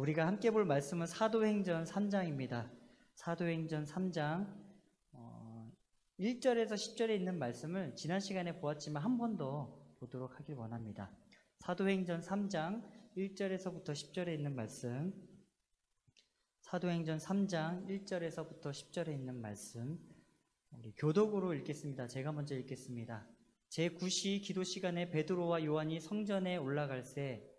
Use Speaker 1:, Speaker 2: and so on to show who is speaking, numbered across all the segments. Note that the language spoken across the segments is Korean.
Speaker 1: 우리가 함께 볼 말씀은 사도행전 3장입니다. 사도행전 3장 1절에서 10절에 있는 말씀을 지난 시간에 보았지만 한 번 더 보도록 하길 원합니다. 사도행전 3장 1절에서부터 10절에 있는 말씀, 사도행전 3장 1절에서부터 10절에 있는 말씀, 우리 교독으로 읽겠습니다. 제가 먼저 읽겠습니다. 제9시 기도 시간에 베드로와 요한이 성전에 올라갈새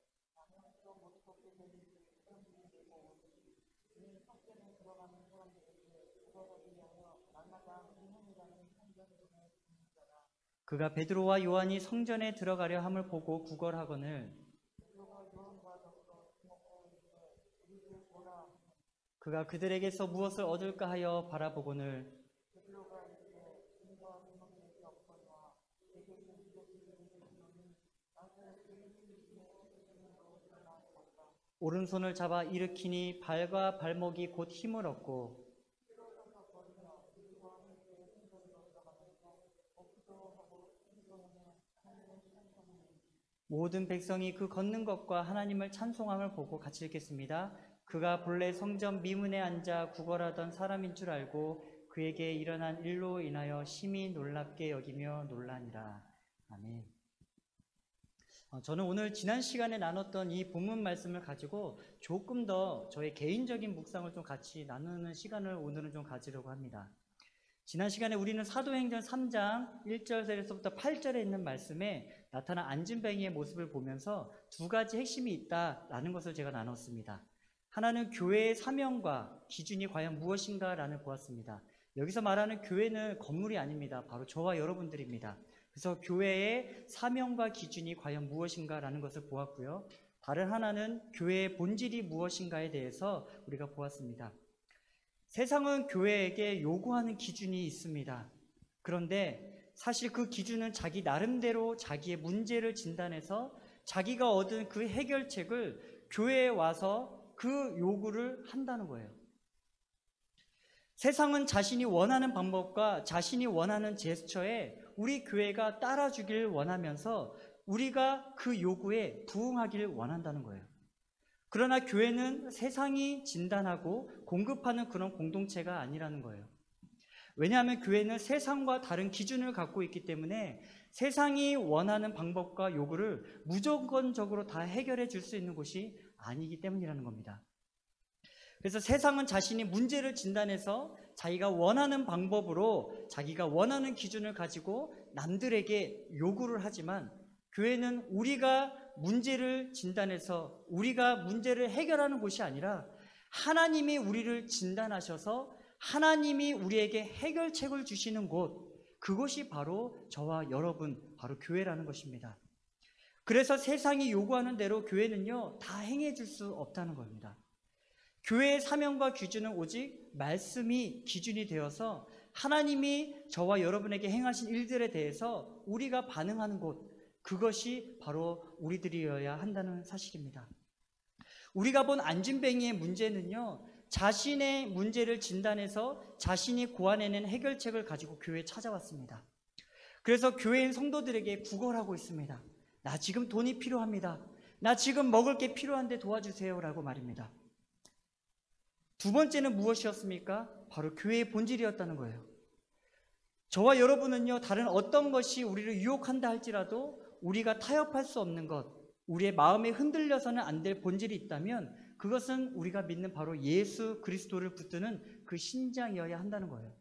Speaker 1: 그가 베드로와 요한이 성전에 들어가려 함을 보고 구걸하거늘 그가 그들에게서 무엇을 얻을까 하여 바라보거늘 오른손을 잡아 일으키니 발과 발목이 곧 힘을 얻고 모든 백성이 그 걷는 것과 하나님을 찬송함을 보고 같이 읽겠습니다. 그가 본래 성전 미문에 앉아 구걸하던 사람인 줄 알고 그에게 일어난 일로 인하여 심히 놀랍게 여기며 놀라니라. 아멘. 저는 오늘 지난 시간에 나눴던 이 본문 말씀을 가지고 조금 더 저의 개인적인 묵상을 좀 같이 나누는 시간을 오늘은 좀 가지려고 합니다. 지난 시간에 우리는 사도행전 3장 1절에서부터 8절에 있는 말씀에 나타난 안진뱅이의 모습을 보면서 두 가지 핵심이 있다라는 것을 제가 나눴습니다. 하나는 교회의 사명과 기준이 과연 무엇인가라는 보았습니다. 여기서 말하는 교회는 건물이 아닙니다. 바로 저와 여러분들입니다. 그래서 교회의 사명과 기준이 과연 무엇인가라는 것을 보았고요. 다른 하나는 교회의 본질이 무엇인가에 대해서 우리가 보았습니다. 세상은 교회에게 요구하는 기준이 있습니다. 그런데 사실 그 기준은 자기 나름대로 자기의 문제를 진단해서 자기가 얻은 그 해결책을 교회에 와서 그 요구를 한다는 거예요. 세상은 자신이 원하는 방법과 자신이 원하는 제스처에 우리 교회가 따라주길 원하면서 우리가 그 요구에 부응하길 원한다는 거예요. 그러나 교회는 세상이 진단하고 공급하는 그런 공동체가 아니라는 거예요. 왜냐하면 교회는 세상과 다른 기준을 갖고 있기 때문에 세상이 원하는 방법과 요구를 무조건적으로 다 해결해 줄 수 있는 곳이 아니기 때문이라는 겁니다. 그래서 세상은 자신이 문제를 진단해서 자기가 원하는 방법으로 자기가 원하는 기준을 가지고 남들에게 요구를 하지만 교회는 우리가 문제를 진단해서 우리가 문제를 해결하는 곳이 아니라 하나님이 우리를 진단하셔서 하나님이 우리에게 해결책을 주시는 곳, 그곳이 바로 저와 여러분, 바로 교회라는 것입니다. 그래서 세상이 요구하는 대로 교회는요, 다 행해줄 수 없다는 겁니다. 교회의 사명과 기준은 오직 말씀이 기준이 되어서 하나님이 저와 여러분에게 행하신 일들에 대해서 우리가 반응하는 곳, 그것이 바로 우리들이어야 한다는 사실입니다. 우리가 본 안진뱅이의 문제는요, 자신의 문제를 진단해서 자신이 고안해낸 해결책을 가지고 교회에 찾아왔습니다. 그래서 교회인 성도들에게 구걸하고 있습니다. 나 지금 돈이 필요합니다. 나 지금 먹을 게 필요한데 도와주세요 라고 말입니다. 두 번째는 무엇이었습니까? 바로 교회의 본질이었다는 거예요. 저와 여러분은요, 다른 어떤 것이 우리를 유혹한다 할지라도 우리가 타협할 수 없는 것, 우리의 마음에 흔들려서는 안 될 본질이 있다면 그것은 우리가 믿는 바로 예수 그리스도를 붙드는 그 신장이어야 한다는 거예요.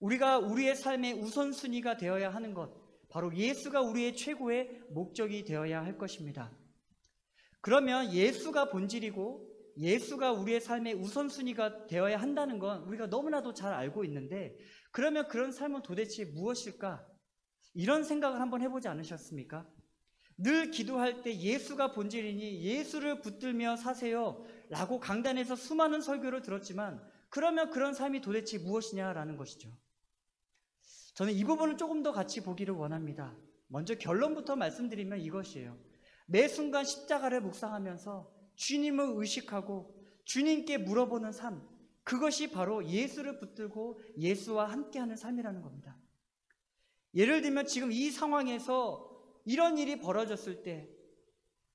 Speaker 1: 우리가 우리의 삶의 우선순위가 되어야 하는 것, 바로 예수가 우리의 최고의 목적이 되어야 할 것입니다. 그러면 예수가 본질이고 예수가 우리의 삶의 우선순위가 되어야 한다는 건 우리가 너무나도 잘 알고 있는데, 그러면 그런 삶은 도대체 무엇일까? 이런 생각을 한번 해보지 않으셨습니까? 늘 기도할 때 예수가 본질이니 예수를 붙들며 사세요 라고 강단에서 수많은 설교를 들었지만, 그러면 그런 삶이 도대체 무엇이냐라는 것이죠. 저는 이 부분을 조금 더 같이 보기를 원합니다. 먼저 결론부터 말씀드리면 이것이에요. 매 순간 십자가를 묵상하면서 주님을 의식하고 주님께 물어보는 삶, 그것이 바로 예수를 붙들고 예수와 함께하는 삶이라는 겁니다. 예를 들면 지금 이 상황에서 이런 일이 벌어졌을 때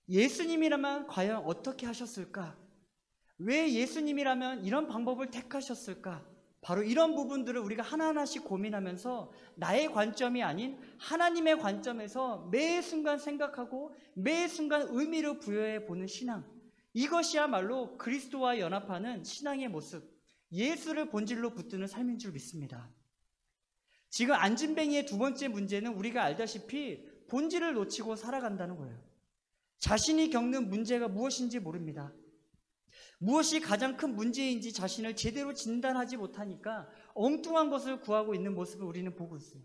Speaker 1: 예수님이라면 과연 어떻게 하셨을까? 왜 예수님이라면 이런 방법을 택하셨을까? 바로 이런 부분들을 우리가 하나하나씩 고민하면서 나의 관점이 아닌 하나님의 관점에서 매 순간 생각하고 매 순간 의미를 부여해 보는 신앙, 이것이야말로 그리스도와 연합하는 신앙의 모습, 예수를 본질로 붙드는 삶인 줄 믿습니다. 지금 안진뱅이의 두 번째 문제는 우리가 알다시피 본질을 놓치고 살아간다는 거예요. 자신이 겪는 문제가 무엇인지 모릅니다. 무엇이 가장 큰 문제인지 자신을 제대로 진단하지 못하니까 엉뚱한 것을 구하고 있는 모습을 우리는 보고 있어요.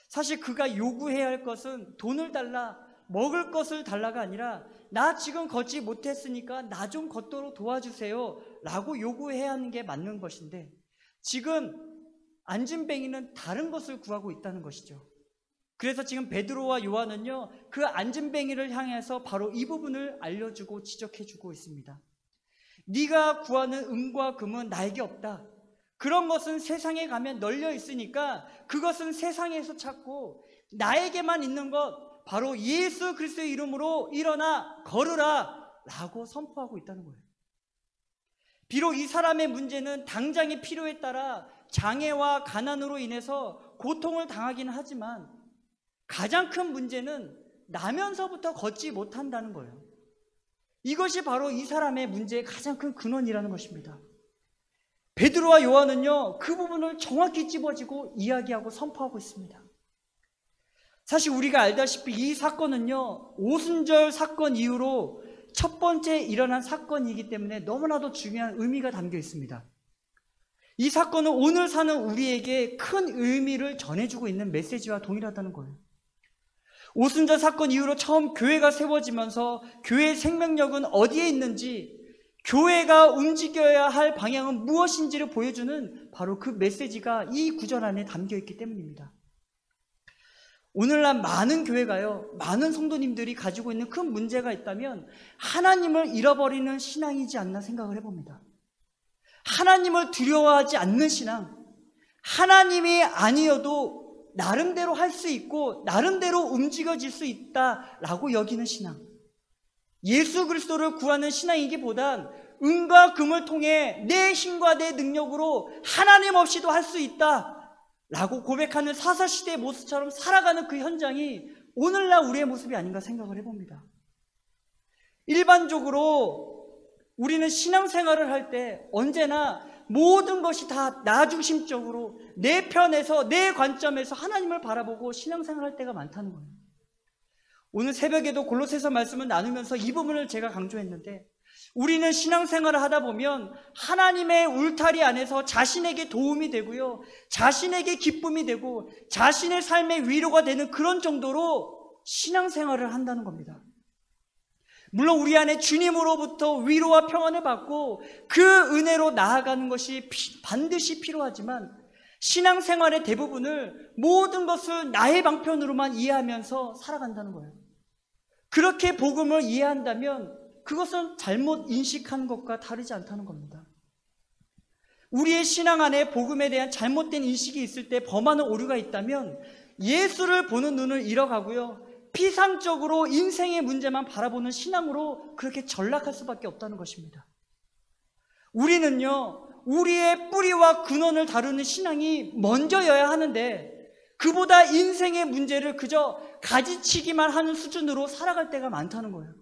Speaker 1: 사실 그가 요구해야 할 것은 돈을 달라, 먹을 것을 달라가 아니라 나 지금 걷지 못했으니까 나 좀 걷도록 도와주세요 라고 요구해야 하는 게 맞는 것인데, 지금 안진뱅이는 다른 것을 구하고 있다는 것이죠. 그래서 지금 베드로와 요한은요, 그 안진뱅이를 향해서 바로 이 부분을 알려주고 지적해주고 있습니다. 네가 구하는 은과 금은 나에게 없다. 그런 것은 세상에 가면 널려 있으니까 그것은 세상에서 찾고, 나에게만 있는 것 바로 예수 그리스도의 이름으로 일어나 걸으라 라고 선포하고 있다는 거예요. 비록 이 사람의 문제는 당장의 필요에 따라 장애와 가난으로 인해서 고통을 당하기는 하지만 가장 큰 문제는 나면서부터 걷지 못한다는 거예요. 이것이 바로 이 사람의 문제의 가장 큰 근원이라는 것입니다. 베드로와 요한은요, 그 부분을 정확히 집어지고 이야기하고 선포하고 있습니다. 사실 우리가 알다시피 이 사건은요, 오순절 사건 이후로 첫 번째 일어난 사건이기 때문에 너무나도 중요한 의미가 담겨 있습니다. 이 사건은 오늘 사는 우리에게 큰 의미를 전해주고 있는 메시지와 동일하다는 거예요. 오순절 사건 이후로 처음 교회가 세워지면서 교회의 생명력은 어디에 있는지, 교회가 움직여야 할 방향은 무엇인지를 보여주는 바로 그 메시지가 이 구절 안에 담겨 있기 때문입니다. 오늘날 많은 교회가요, 많은 성도님들이 가지고 있는 큰 문제가 있다면 하나님을 잃어버리는 신앙이지 않나 생각을 해봅니다. 하나님을 두려워하지 않는 신앙, 하나님이 아니어도 나름대로 할 수 있고 나름대로 움직여질 수 있다라고 여기는 신앙, 예수 그리스도를 구하는 신앙이기보단 은과 금을 통해 내 힘과 내 능력으로 하나님 없이도 할 수 있다라고 고백하는 사사시대의 모습처럼 살아가는 그 현장이 오늘날 우리의 모습이 아닌가 생각을 해봅니다. 일반적으로 우리는 신앙생활을 할 때 언제나 모든 것이 다 나 중심적으로 내 편에서, 내 관점에서 하나님을 바라보고 신앙생활을 할 때가 많다는 거예요. 오늘 새벽에도 골로새서 말씀을 나누면서 이 부분을 제가 강조했는데, 우리는 신앙생활을 하다 보면 하나님의 울타리 안에서 자신에게 도움이 되고요, 자신에게 기쁨이 되고 자신의 삶의 위로가 되는 그런 정도로 신앙생활을 한다는 겁니다. 물론 우리 안에 주님으로부터 위로와 평안을 받고 그 은혜로 나아가는 것이 반드시 필요하지만, 신앙생활의 대부분을 모든 것을 나의 방편으로만 이해하면서 살아간다는 거예요. 그렇게 복음을 이해한다면 그것은 잘못 인식하는 것과 다르지 않다는 겁니다. 우리의 신앙 안에 복음에 대한 잘못된 인식이 있을 때 범하는 오류가 있다면 예수를 보는 눈을 잃어가고요, 피상적으로 인생의 문제만 바라보는 신앙으로 그렇게 전락할 수밖에 없다는 것입니다. 우리는요, 우리의 뿌리와 근원을 다루는 신앙이 먼저여야 하는데, 그보다 인생의 문제를 그저 가지치기만 하는 수준으로 살아갈 때가 많다는 거예요.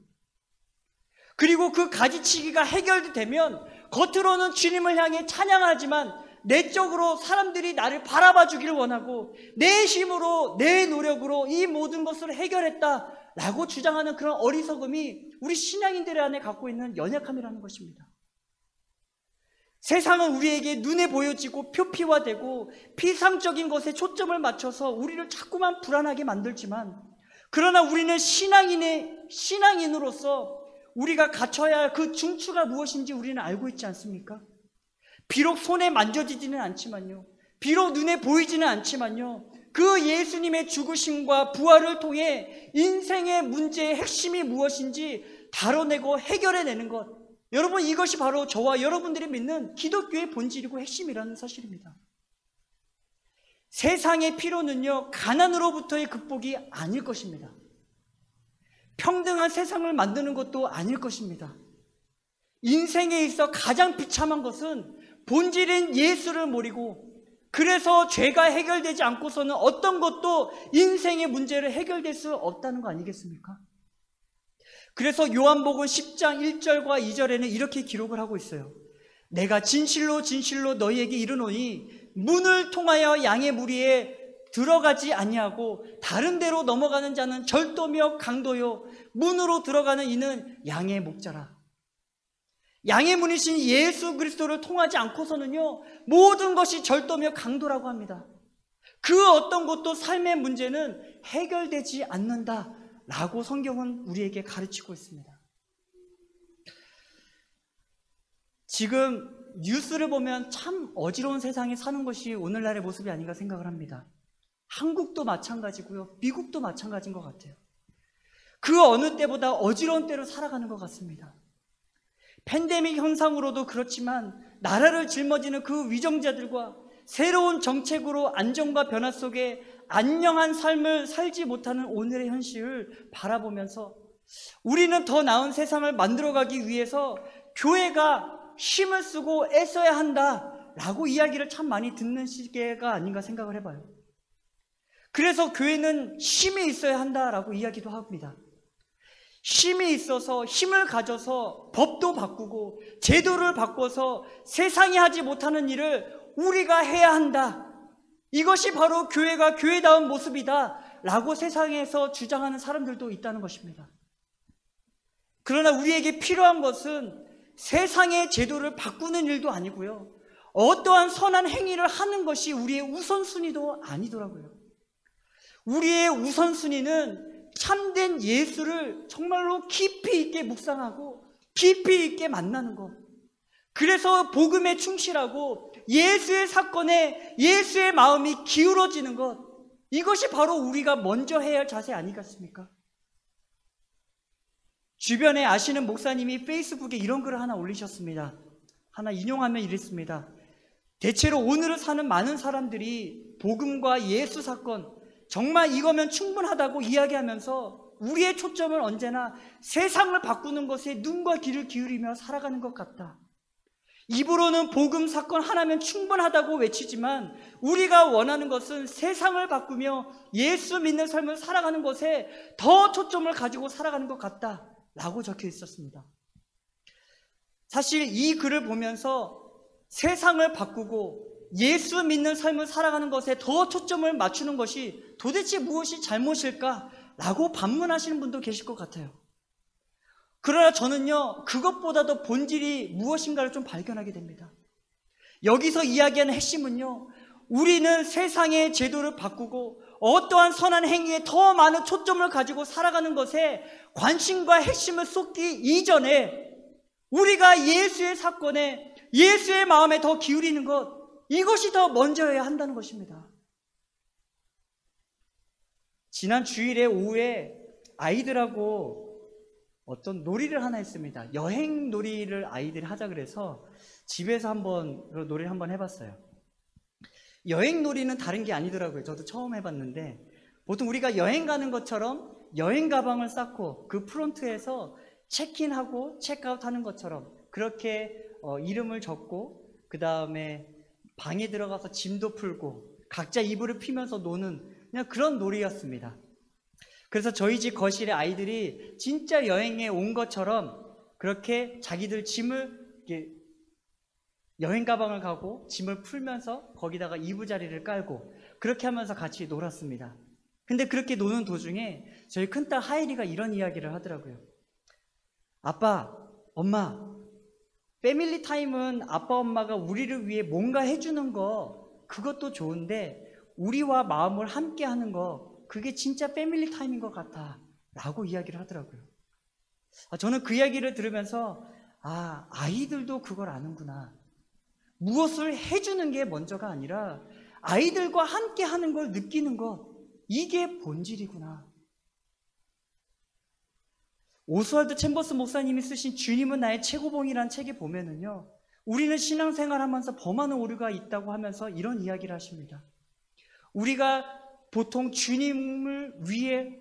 Speaker 1: 그리고 그 가지치기가 해결되면 겉으로는 주님을 향해 찬양하지만 내적으로 사람들이 나를 바라봐 주기를 원하고 내 힘으로, 내 노력으로 이 모든 것을 해결했다라고 주장하는 그런 어리석음이 우리 신앙인들 안에 갖고 있는 연약함이라는 것입니다. 세상은 우리에게 눈에 보여지고 표피화되고 피상적인 것에 초점을 맞춰서 우리를 자꾸만 불안하게 만들지만, 그러나 우리는 신앙인으로서 우리가 갖춰야 할 그 중추가 무엇인지 우리는 알고 있지 않습니까? 비록 손에 만져지지는 않지만요, 비록 눈에 보이지는 않지만요, 그 예수님의 죽으심과 부활을 통해 인생의 문제의 핵심이 무엇인지 다뤄내고 해결해내는 것, 여러분, 이것이 바로 저와 여러분들이 믿는 기독교의 본질이고 핵심이라는 사실입니다. 세상의 필요는요, 가난으로부터의 극복이 아닐 것입니다. 평등한 세상을 만드는 것도 아닐 것입니다. 인생에 있어 가장 비참한 것은 본질인 예수를 모르고, 그래서 죄가 해결되지 않고서는 어떤 것도 인생의 문제를 해결될 수 없다는 거 아니겠습니까? 그래서 요한복음 10장 1절과 2절에는 이렇게 기록을 하고 있어요. 내가 진실로 진실로 너희에게 이르노니 문을 통하여 양의 무리에 들어가지 아니하고 다른 데로 넘어가는 자는 절도며 강도요 문으로 들어가는 이는 양의 목자라. 양의 문이신 예수 그리스도를 통하지 않고서는요, 모든 것이 절도며 강도라고 합니다. 그 어떤 것도 삶의 문제는 해결되지 않는다라고 성경은 우리에게 가르치고 있습니다. 지금 뉴스를 보면 참 어지러운 세상에 사는 것이 오늘날의 모습이 아닌가 생각을 합니다. 한국도 마찬가지고요, 미국도 마찬가지인 것 같아요. 그 어느 때보다 어지러운 때로 살아가는 것 같습니다. 팬데믹 현상으로도 그렇지만 나라를 짊어지는 그 위정자들과 새로운 정책으로 안정과 변화 속에 안녕한 삶을 살지 못하는 오늘의 현실을 바라보면서 우리는 더 나은 세상을 만들어가기 위해서 교회가 힘을 쓰고 애써야 한다라고 이야기를 참 많이 듣는 시기가 아닌가 생각을 해봐요. 그래서 교회는 힘이 있어야 한다라고 이야기도 합니다. 힘이 있어서, 힘을 가져서 법도 바꾸고 제도를 바꿔서 세상이 하지 못하는 일을 우리가 해야 한다. 이것이 바로 교회가 교회다운 모습이다 라고 세상에서 주장하는 사람들도 있다는 것입니다. 그러나 우리에게 필요한 것은 세상의 제도를 바꾸는 일도 아니고요, 어떠한 선한 행위를 하는 것이 우리의 우선순위도 아니더라고요. 우리의 우선순위는 참된 예수를 정말로 깊이 있게 묵상하고 깊이 있게 만나는 것, 그래서 복음에 충실하고 예수의 사건에 예수의 마음이 기울어지는 것, 이것이 바로 우리가 먼저 해야 할 자세 아니겠습니까? 주변에 아시는 목사님이 페이스북에 이런 글을 하나 올리셨습니다. 하나 인용하면 이랬습니다. 대체로 오늘을 사는 많은 사람들이 복음과 예수 사건, 정말 이거면 충분하다고 이야기하면서 우리의 초점을 언제나 세상을 바꾸는 것에 눈과 귀를 기울이며 살아가는 것 같다. 입으로는 복음 사건 하나면 충분하다고 외치지만 우리가 원하는 것은 세상을 바꾸며 예수 믿는 삶을 살아가는 것에 더 초점을 가지고 살아가는 것 같다 라고 적혀 있었습니다. 사실 이 글을 보면서 세상을 바꾸고 예수 믿는 삶을 살아가는 것에 더 초점을 맞추는 것이 도대체 무엇이 잘못일까? 라고 반문하시는 분도 계실 것 같아요. 그러나 저는요, 그것보다도 본질이 무엇인가를 좀 발견하게 됩니다. 여기서 이야기하는 핵심은요, 우리는 세상의 제도를 바꾸고 어떠한 선한 행위에 더 많은 초점을 가지고 살아가는 것에 관심과 핵심을 쏟기 이전에 우리가 예수의 사건에, 예수의 마음에 더 기울이는 것, 이것이 더 먼저여야 한다는 것입니다. 지난 주일에 오후에 아이들하고 어떤 놀이를 하나 했습니다. 여행 놀이를 아이들이 하자 그래서 집에서 한번 놀이를 한번 해봤어요. 여행 놀이는 다른 게 아니더라고요. 저도 처음 해봤는데, 보통 우리가 여행 가는 것처럼 여행 가방을 쌓고 그 프론트에서 체크인하고 체크아웃 하는 것처럼 그렇게 이름을 적고 그 다음에 방에 들어가서 짐도 풀고 각자 이불을 피면서 노는 그냥 그런 놀이였습니다. 그래서 저희 집 거실에 아이들이 진짜 여행에 온 것처럼 그렇게 자기들 짐을 이렇게 여행 가방을 가고 짐을 풀면서 거기다가 이부자리를 깔고 그렇게 하면서 같이 놀았습니다. 근데 그렇게 노는 도중에 저희 큰딸 하일이가 이런 이야기를 하더라고요. 아빠, 엄마, 패밀리 타임은 아빠 엄마가 우리를 위해 뭔가 해주는 거 그것도 좋은데 우리와 마음을 함께 하는 거 그게 진짜 패밀리 타임인 것 같아 라고 이야기를 하더라고요. 저는 그 이야기를 들으면서 아이들도 그걸 아는구나. 무엇을 해주는 게 먼저가 아니라 아이들과 함께 하는 걸 느끼는 것, 이게 본질이구나. 오스왈드 챔버스 목사님이 쓰신 주님은 나의 최고봉이라는 책에 보면은요, 우리는 신앙생활하면서 범하는 오류가 있다고 하면서 이런 이야기를 하십니다. 우리가 보통 주님을 위해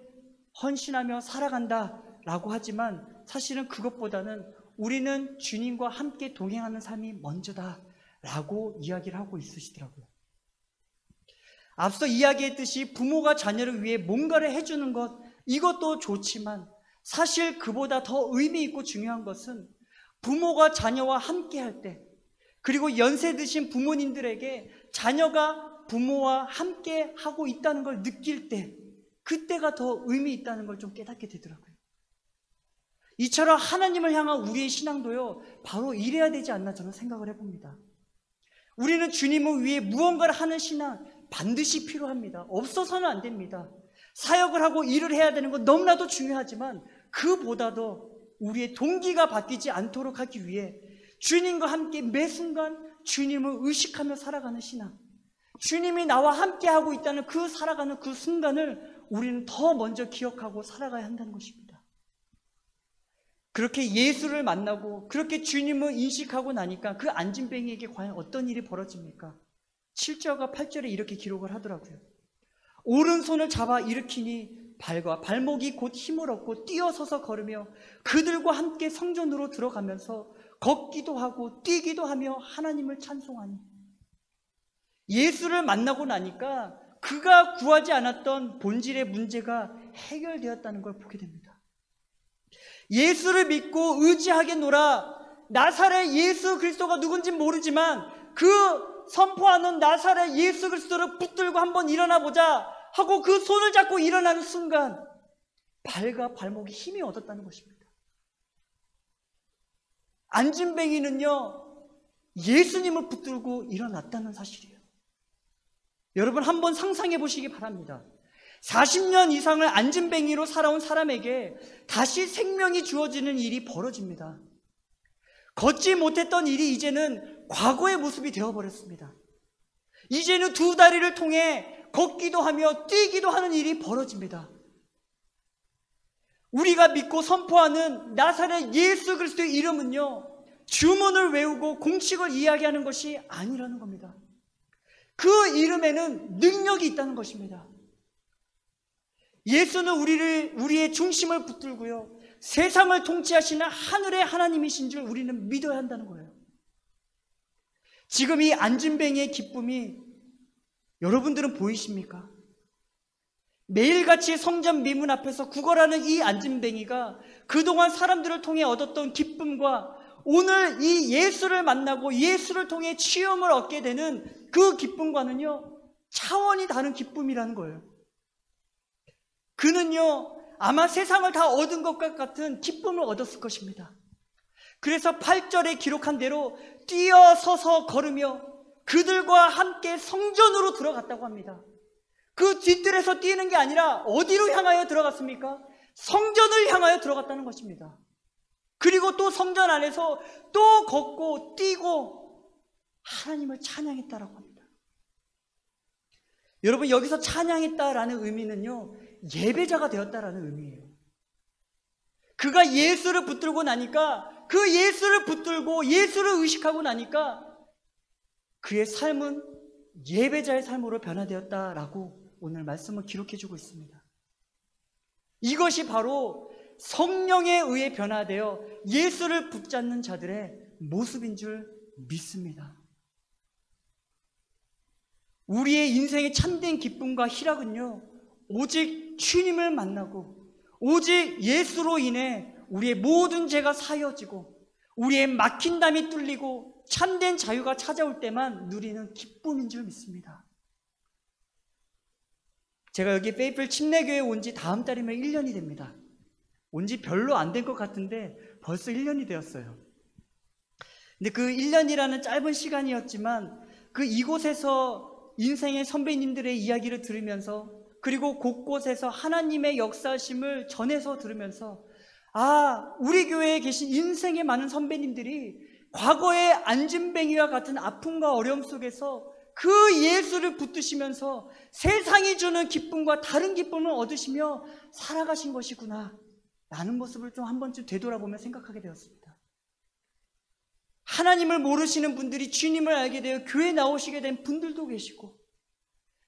Speaker 1: 헌신하며 살아간다라고 하지만 사실은 그것보다는 우리는 주님과 함께 동행하는 삶이 먼저다라고 이야기를 하고 있으시더라고요. 앞서 이야기했듯이 부모가 자녀를 위해 뭔가를 해주는 것, 이것도 좋지만 사실 그보다 더 의미 있고 중요한 것은 부모가 자녀와 함께 할 때, 그리고 연세 드신 부모님들에게 자녀가 부모와 함께 하고 있다는 걸 느낄 때, 그때가 더 의미 있다는 걸 좀 깨닫게 되더라고요. 이처럼 하나님을 향한 우리의 신앙도요, 바로 이래야 되지 않나 저는 생각을 해봅니다. 우리는 주님을 위해 무언가를 하는 신앙 반드시 필요합니다. 없어서는 안 됩니다. 사역을 하고 일을 해야 되는 건 너무나도 중요하지만 그보다도 우리의 동기가 바뀌지 않도록 하기 위해 주님과 함께 매 순간 주님을 의식하며 살아가는 신앙, 주님이 나와 함께 하고 있다는 그 살아가는 그 순간을 우리는 더 먼저 기억하고 살아가야 한다는 것입니다. 그렇게 예수를 만나고 그렇게 주님을 인식하고 나니까 그 안진뱅이에게 과연 어떤 일이 벌어집니까? 7절과 8절에 이렇게 기록을 하더라고요. 오른손을 잡아 일으키니 발과 발목이 곧 힘을 얻고 뛰어서서 걸으며 그들과 함께 성전으로 들어가면서 걷기도 하고 뛰기도 하며 하나님을 찬송하니, 예수를 만나고 나니까 그가 구하지 않았던 본질의 문제가 해결되었다는 걸 보게 됩니다. 예수를 믿고 의지하겠노라. 나사렛 예수 그리스도가 누군지 모르지만 그 선포하는 나사렛 예수 그리스도를 붙들고 한번 일어나 보자 하고 그 손을 잡고 일어나는 순간 발과 발목이 힘이 얻었다는 것입니다. 안진뱅이는요, 예수님을 붙들고 일어났다는 사실이에요. 여러분 한번 상상해 보시기 바랍니다. 40년 이상을 안진뱅이로 살아온 사람에게 다시 생명이 주어지는 일이 벌어집니다. 걷지 못했던 일이 이제는 과거의 모습이 되어버렸습니다. 이제는 두 다리를 통해 걷기도 하며 뛰기도 하는 일이 벌어집니다. 우리가 믿고 선포하는 나사렛 예수 그리스도의 이름은요, 주문을 외우고 공식을 이야기하는 것이 아니라는 겁니다. 그 이름에는 능력이 있다는 것입니다. 예수는 우리의 중심을 붙들고요, 세상을 통치하시는 하늘의 하나님이신 줄 우리는 믿어야 한다는 거예요. 지금 이 안진뱅이의 기쁨이 여러분들은 보이십니까? 매일같이 성전 미문 앞에서 구걸하는 이 안진뱅이가 그동안 사람들을 통해 얻었던 기쁨과 오늘 이 예수를 만나고 예수를 통해 치유를 얻게 되는 그 기쁨과는요, 차원이 다른 기쁨이라는 거예요. 그는요, 아마 세상을 다 얻은 것과 같은 기쁨을 얻었을 것입니다. 그래서 8절에 기록한 대로 뛰어서서 걸으며 그들과 함께 성전으로 들어갔다고 합니다. 그 뒷뜰에서 뛰는 게 아니라 어디로 향하여 들어갔습니까? 성전을 향하여 들어갔다는 것입니다. 그리고 또 성전 안에서 또 걷고 뛰고 하나님을 찬양했다라고 합니다. 여러분, 여기서 찬양했다라는 의미는요, 예배자가 되었다라는 의미예요. 그가 예수를 붙들고 나니까, 그 예수를 붙들고 예수를 의식하고 나니까 그의 삶은 예배자의 삶으로 변화되었다라고 오늘 말씀을 기록해주고 있습니다. 이것이 바로 성령에 의해 변화되어 예수를 붙잡는 자들의 모습인 줄 믿습니다. 우리의 인생의 참된 기쁨과 희락은요, 오직 주님을 만나고 오직 예수로 인해 우리의 모든 죄가 사여지고 우리의 막힌 담이 뚫리고 참된 자유가 찾아올 때만 누리는 기쁨인 줄 믿습니다. 제가 여기 페이플 침례교회에 온 지 다음 달이면 1년이 됩니다. 온 지 별로 안 된 것 같은데 벌써 1년이 되었어요. 근데 그 1년이라는 짧은 시간이었지만 그 이곳에서 인생의 선배님들의 이야기를 들으면서, 그리고 곳곳에서 하나님의 역사심을 전해서 들으면서, 우리 교회에 계신 인생의 많은 선배님들이 과거의 안진뱅이와 같은 아픔과 어려움 속에서 그 예수를 붙드시면서 세상이 주는 기쁨과 다른 기쁨을 얻으시며 살아가신 것이구나 라는 모습을 좀 한 번쯤 되돌아보며 생각하게 되었습니다. 하나님을 모르시는 분들이 주님을 알게 되어 교회에 나오시게 된 분들도 계시고,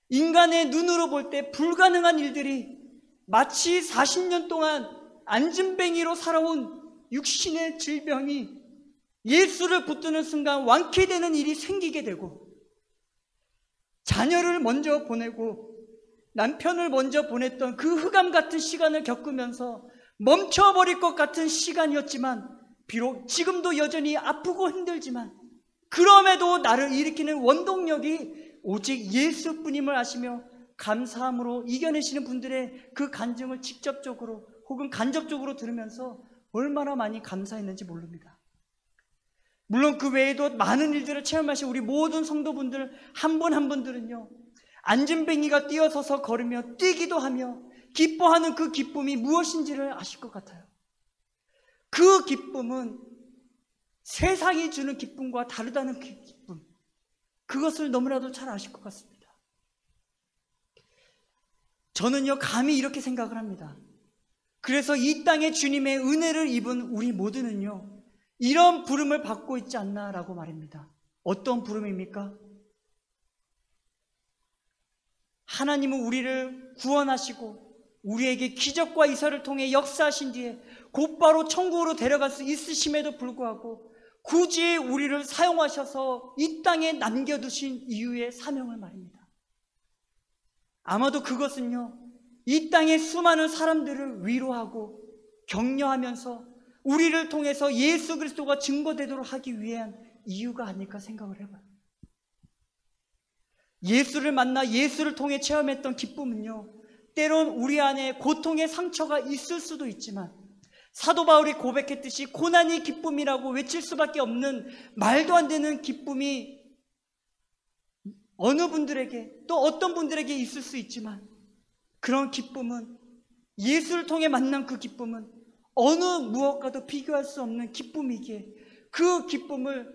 Speaker 1: 인간의 눈으로 볼 때 불가능한 일들이 마치 40년 동안 안진뱅이로 살아온 육신의 질병이 예수를 붙드는 순간 완쾌되는 일이 생기게 되고, 자녀를 먼저 보내고 남편을 먼저 보냈던 그 흑암 같은 시간을 겪으면서 멈춰버릴 것 같은 시간이었지만, 비록 지금도 여전히 아프고 힘들지만 그럼에도 나를 일으키는 원동력이 오직 예수뿐임을 아시며 감사함으로 이겨내시는 분들의 그 간증을 직접적으로 혹은 간접적으로 들으면서 얼마나 많이 감사했는지 모릅니다. 물론 그 외에도 많은 일들을 체험하신 우리 모든 성도분들 한 분 한 분들은요, 안진뱅이가 뛰어서서 걸으며 뛰기도 하며 기뻐하는 그 기쁨이 무엇인지를 아실 것 같아요. 그 기쁨은 세상이 주는 기쁨과 다르다는 그 기쁨, 그것을 너무나도 잘 아실 것 같습니다. 저는요, 감히 이렇게 생각을 합니다. 그래서 이 땅에 주님의 은혜를 입은 우리 모두는요, 이런 부름을 받고 있지 않나라고 말입니다. 어떤 부름입니까? 하나님은 우리를 구원하시고 우리에게 기적과 이사를 통해 역사하신 뒤에 곧바로 천국으로 데려갈 수 있으심에도 불구하고 굳이 우리를 사용하셔서 이 땅에 남겨두신 이유의 사명을 말입니다. 아마도 그것은요, 이 땅의 수많은 사람들을 위로하고 격려하면서 우리를 통해서 예수 그리스도가 증거되도록 하기 위한 이유가 아닐까 생각을 해봐요. 예수를 만나 예수를 통해 체험했던 기쁨은요, 때론 우리 안에 고통의 상처가 있을 수도 있지만 사도 바울이 고백했듯이 고난이 기쁨이라고 외칠 수밖에 없는 말도 안 되는 기쁨이 어느 분들에게 또 어떤 분들에게 있을 수 있지만, 그런 기쁨은, 예수를 통해 만난 그 기쁨은 어느 무엇과도 비교할 수 없는 기쁨이기에 그 기쁨을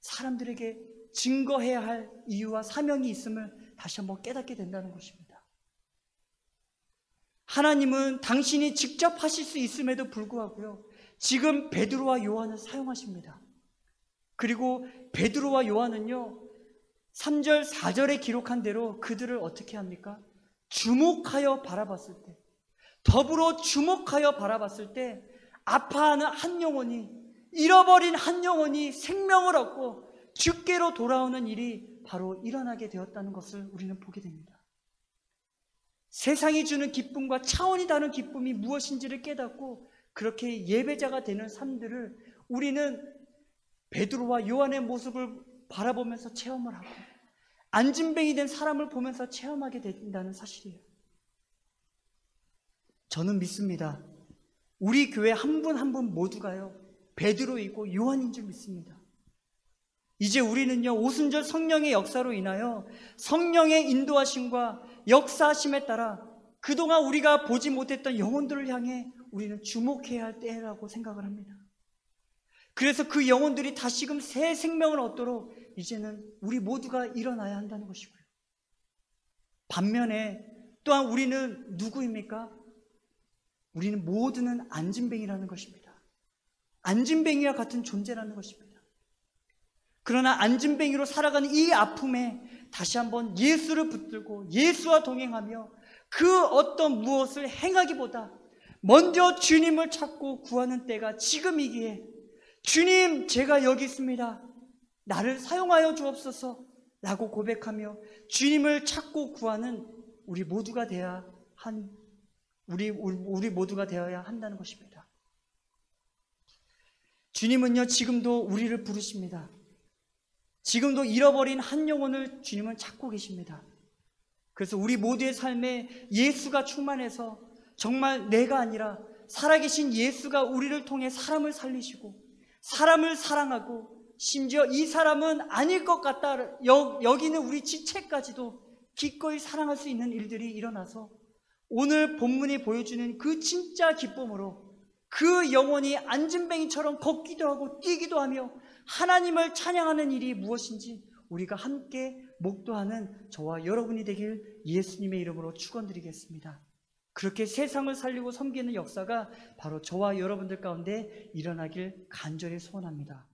Speaker 1: 사람들에게 증거해야 할 이유와 사명이 있음을 다시 한번 깨닫게 된다는 것입니다. 하나님은 당신이 직접 하실 수 있음에도 불구하고요, 지금 베드로와 요한을 사용하십니다. 그리고 베드로와 요한은요, 3절 4절에 기록한 대로 그들을 어떻게 합니까? 주목하여 바라봤을 때, 더불어 주목하여 바라봤을 때 아파하는 한 영혼이, 잃어버린 한 영혼이 생명을 얻고 주께로 돌아오는 일이 바로 일어나게 되었다는 것을 우리는 보게 됩니다. 세상이 주는 기쁨과 차원이 다른 기쁨이 무엇인지를 깨닫고 그렇게 예배자가 되는 삶들을 우리는 베드로와 요한의 모습을 바라보면서 체험을 하고 안진뱅이 된 사람을 보면서 체험하게 된다는 사실이에요. 저는 믿습니다. 우리 교회 한 분 한 분 모두가요, 베드로이고 요한인 줄 믿습니다. 이제 우리는요, 오순절 성령의 역사로 인하여 성령의 인도하심과 역사하심에 따라 그동안 우리가 보지 못했던 영혼들을 향해 우리는 주목해야 할 때라고 생각을 합니다. 그래서 그 영혼들이 다시금 새 생명을 얻도록 이제는 우리 모두가 일어나야 한다는 것이고요. 반면에 또한 우리는 누구입니까? 우리는 모두는 안진뱅이라는 것입니다. 안진뱅이와 같은 존재라는 것입니다. 그러나 안진뱅이로 살아가는 이 아픔에 다시 한번 예수를 붙들고 예수와 동행하며 그 어떤 무엇을 행하기보다 먼저 주님을 찾고 구하는 때가 지금이기에, 주님, 제가 여기 있습니다, 나를 사용하여 주옵소서 라고 고백하며 주님을 찾고 구하는 우리 모두가 되어야 한다는 것입니다. 주님은요, 지금도 우리를 부르십니다. 지금도 잃어버린 한 영혼을 주님은 찾고 계십니다. 그래서 우리 모두의 삶에 예수가 충만해서 정말 내가 아니라 살아계신 예수가 우리를 통해 사람을 살리시고 사람을 사랑하고 심지어 이 사람은 아닐 것 같다 여기는 우리 지체까지도 기꺼이 사랑할 수 있는 일들이 일어나서 오늘 본문이 보여주는 그 진짜 기쁨으로 그 영혼이 안진뱅이처럼 걷기도 하고 뛰기도 하며 하나님을 찬양하는 일이 무엇인지 우리가 함께 목도하는 저와 여러분이 되길 예수님의 이름으로 축원드리겠습니다. 그렇게 세상을 살리고 섬기는 역사가 바로 저와 여러분들 가운데 일어나길 간절히 소원합니다.